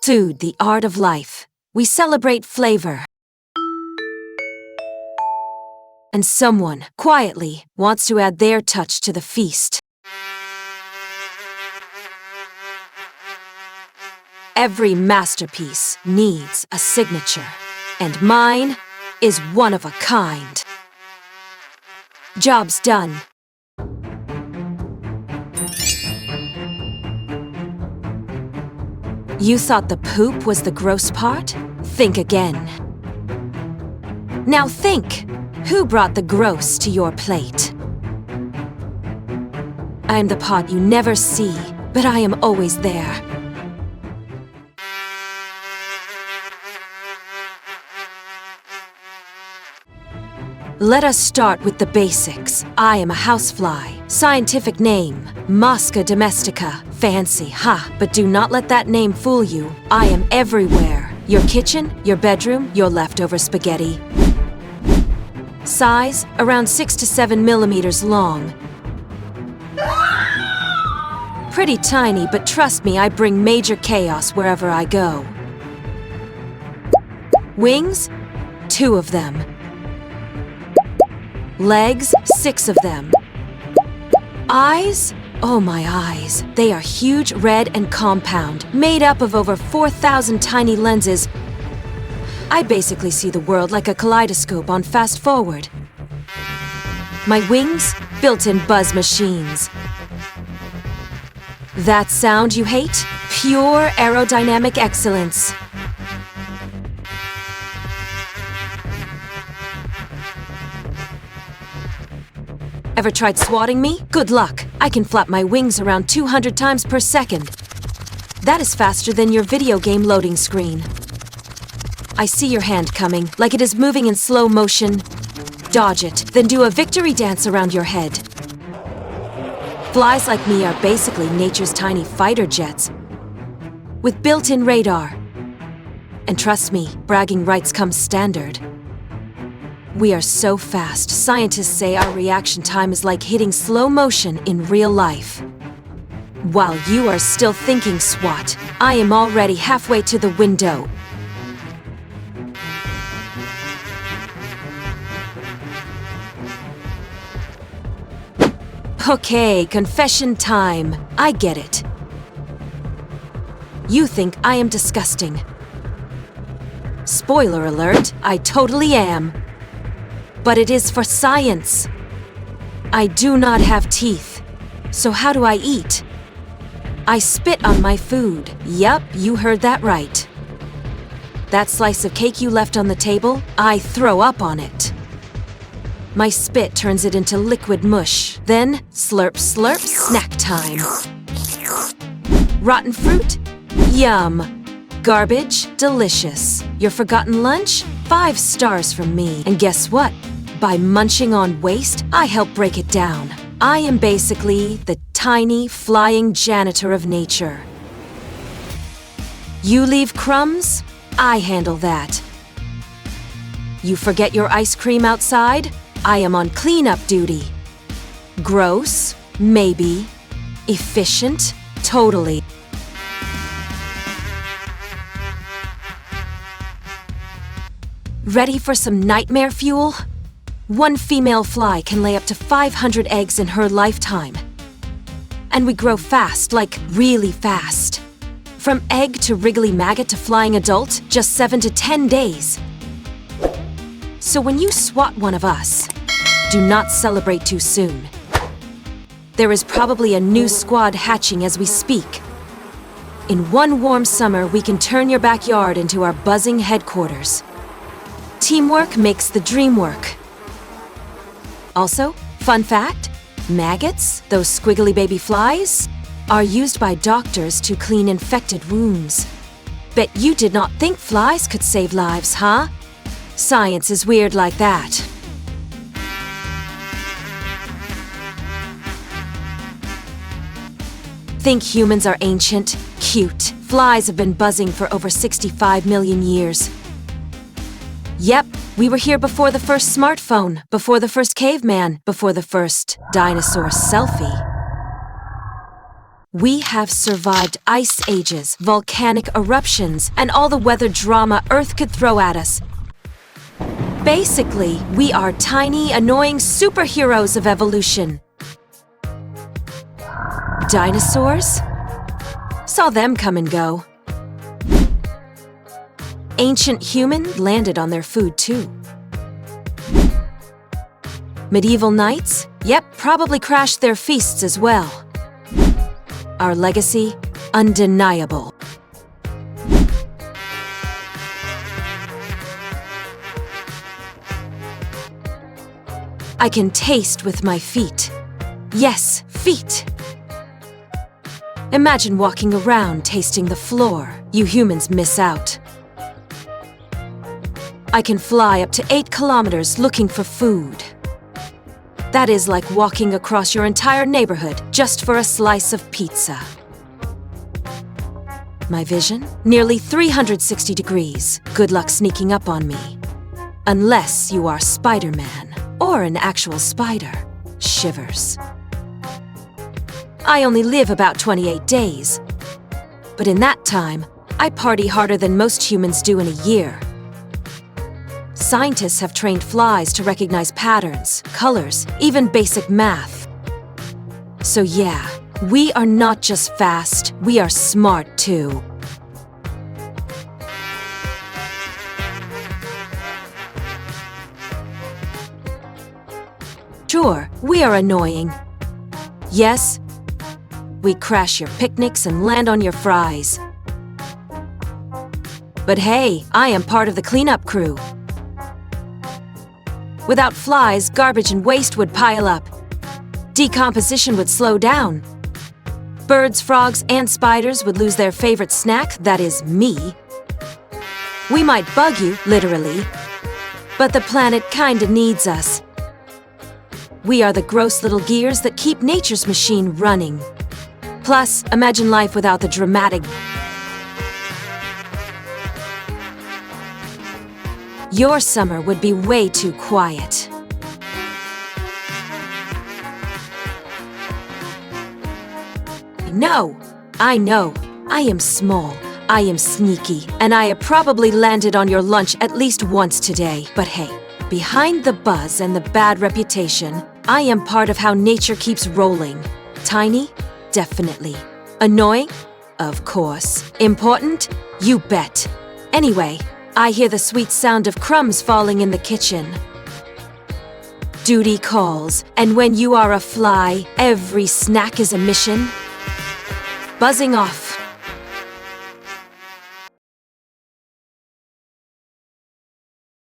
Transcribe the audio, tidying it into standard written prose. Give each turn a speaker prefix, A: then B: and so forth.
A: Food, the art of life. We celebrate flavor. And someone, quietly, wants to add their touch to the feast. Every masterpiece needs a signature, and mine is one of a kind. Job's done. You thought the poop was the gross part? Think again. Now think! Who brought the gross to your plate? I am the pot you never see, but I am always there. Let us start with the basics. I am a housefly. Scientific name, Mosca domestica. Fancy, ha! But do not let that name fool you. I am everywhere. Your kitchen, your bedroom, your leftover spaghetti. Size, around 6 to 7 millimeters long. Pretty tiny, but trust me, I bring major chaos wherever I go. Wings? 2 of them. Legs, 6 of them. Eyes? Oh, my eyes. They are huge, red, and compound, made up of over 4,000 tiny lenses. I basically see the world like a kaleidoscope on fast forward. My wings? Built-in buzz machines. That sound you hate? Pure aerodynamic excellence. Ever tried swatting me? Good luck. I can flap my wings around 200 times per second. That is faster than your video game loading screen. I see your hand coming, like it is moving in slow motion. Dodge it, then do a victory dance around your head. Flies like me are basically nature's tiny fighter jets, with built-in radar. And trust me, bragging rights come standard. We are so fast, scientists say our reaction time is like hitting slow motion in real life. While you are still thinking SWAT, I am already halfway to the window. Okay, confession time. I get it. You think I am disgusting. Spoiler alert, I totally am. But it is for science. I do not have teeth. So how do I eat? I spit on my food. Yup, you heard that right. That slice of cake you left on the table, I throw up on it. My spit turns it into liquid mush. Then, slurp slurp, snack time. Rotten fruit? Yum. Garbage? Delicious. Your forgotten lunch? 5 stars from me. And guess what? By munching on waste, I help break it down. I am basically the tiny, flying janitor of nature. You leave crumbs? I handle that. You forget your ice cream outside? I am on cleanup duty. Gross? Maybe. Efficient? Totally. Ready for some nightmare fuel? One female fly can lay up to 500 eggs in her lifetime. And we grow fast, like really fast. From egg to wriggly maggot to flying adult, just 7 to 10 days. So when you swat one of us, do not celebrate too soon. There is probably a new squad hatching as we speak. In one warm summer, we can turn your backyard into our buzzing headquarters. Teamwork makes the dream work. Also, fun fact, maggots, those squiggly baby flies, are used by doctors to clean infected wounds. Bet you did not think flies could save lives, huh? Science is weird like that. Think humans are ancient? Cute. Flies have been buzzing for over 65 million years. Yep, we were here before the first smartphone, before the first caveman, before the first dinosaur selfie. We have survived ice ages, volcanic eruptions, and all the weather drama Earth could throw at us. Basically, we are tiny, annoying superheroes of evolution. Dinosaurs? Saw them come and go. Ancient human landed on their food too. Medieval knights? Yep, probably crashed their feasts as well. Our legacy? Undeniable. I can taste with my feet. Yes, feet! Imagine walking around tasting the floor. You humans miss out. I can fly up to 8 kilometers looking for food. That is like walking across your entire neighborhood just for a slice of pizza. My vision? Nearly 360 degrees. Good luck sneaking up on me. Unless you are Spider-Man. Or an actual spider. Shivers. I only live about 28 days. But in that time, I party harder than most humans do in a year. Scientists have trained flies to recognize patterns, colors, even basic math. So yeah, we are not just fast, we are smart too. Sure, we are annoying. Yes, we crash your picnics and land on your fries. But hey, I am part of the cleanup crew. Without flies, garbage and waste would pile up. Decomposition would slow down. Birds, frogs, and spiders would lose their favorite snack, that is, me. We might bug you, literally, but the planet kinda needs us. We are the gross little gears that keep nature's machine running. Plus, imagine life without the dramatic. Your summer would be way too quiet. No, I know. I am small. I am sneaky. And I have probably landed on your lunch at least once today. But hey, behind the buzz and the bad reputation, I am part of how nature keeps rolling. Tiny? Definitely. Annoying? Of course. Important? You bet. Anyway, I hear the sweet sound of crumbs falling in the kitchen. Duty calls, and when you are a fly, every snack is a mission. Buzzing off.